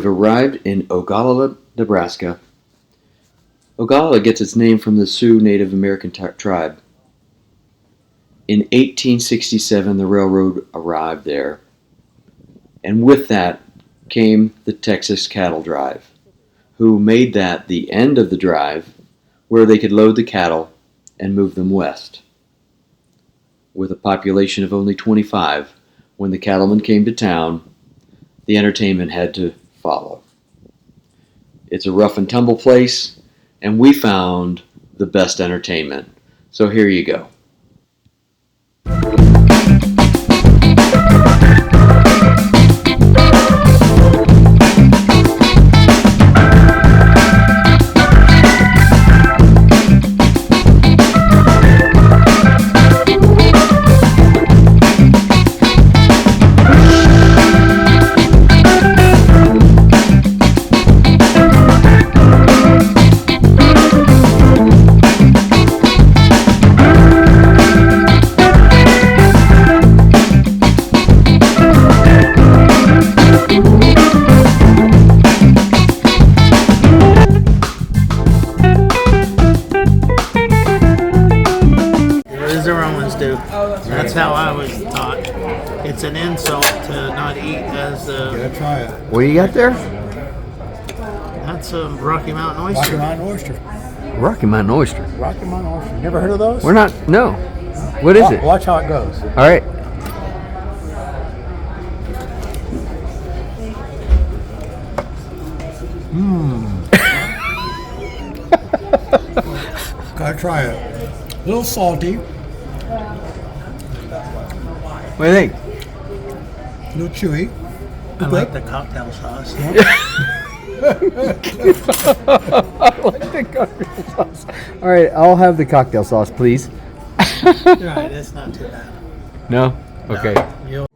we've arrived in Ogallala, Nebraska. Ogallala gets its name from the Sioux Native American tribe. In 1867, the railroad arrived there, and with that came the Texas Cattle Drive, who made that the end of the drive where they could load the cattle and move them west. With a population of only 25, when the cattlemen came to town, the entertainment had to follow. It's a rough and tumble place, and we found the best entertainment. So here you go. That's how I was taught. It's an insult to not eat as Gotta try it. What do you got there? That's a Rocky Mountain oyster. Rocky Mountain oyster. Rocky Mountain oyster. Rocky Mountain oyster. Never heard of those? We're not. No. What is it? Watch how it goes. All right. Gotta try it. A little salty. What do you think? A little chewy. I like the cocktail sauce. I like the cocktail sauce. All right, I'll have the cocktail sauce, please. Right, it's not too bad. No? Okay. You'll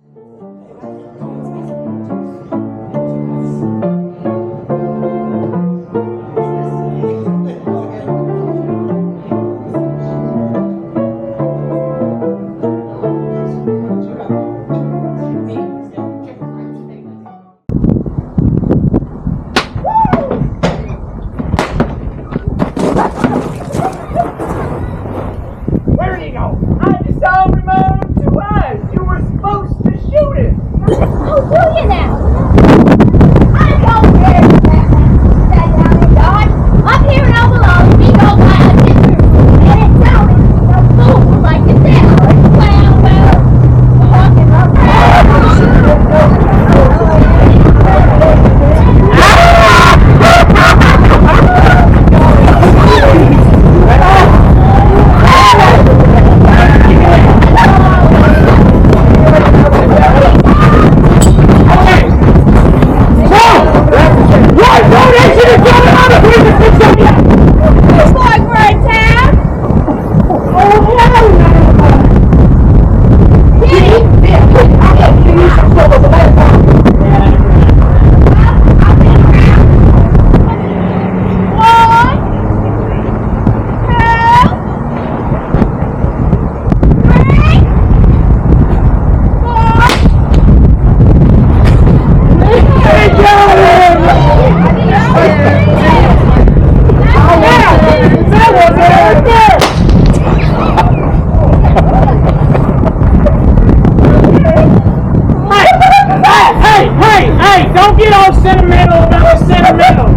don't get all sentimental about the sentimental.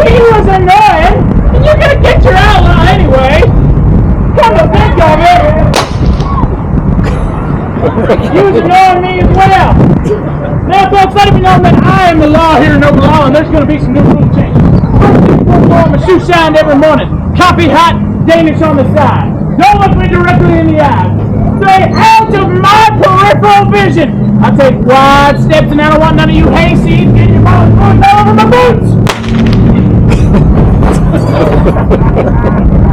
He was annoying, and you're gonna get your outlaw anyway. Come to think of it, he was annoying me as well. Now, folks, let me know that I am the law here in Ogallala, and there's gonna be some new rule changes. We're wearing a shoe shine every morning. Coffee hot, Danish on the side. Don't look me directly in the eye. Stay out of my peripheral vision. I take wide steps and I don't want none of you hayseeds getting your balls going all over my boots.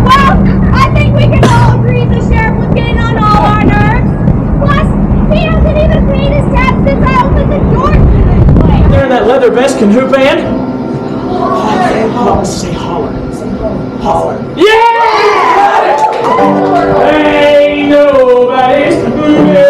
Well, I think we can all agree the sheriff was getting on all our nerves. Plus, he hasn't even paid his tab since I opened the door to this place. There in that leather vest can hoop band? Say holler. Holler. Yeah! Ain't nobody's moving.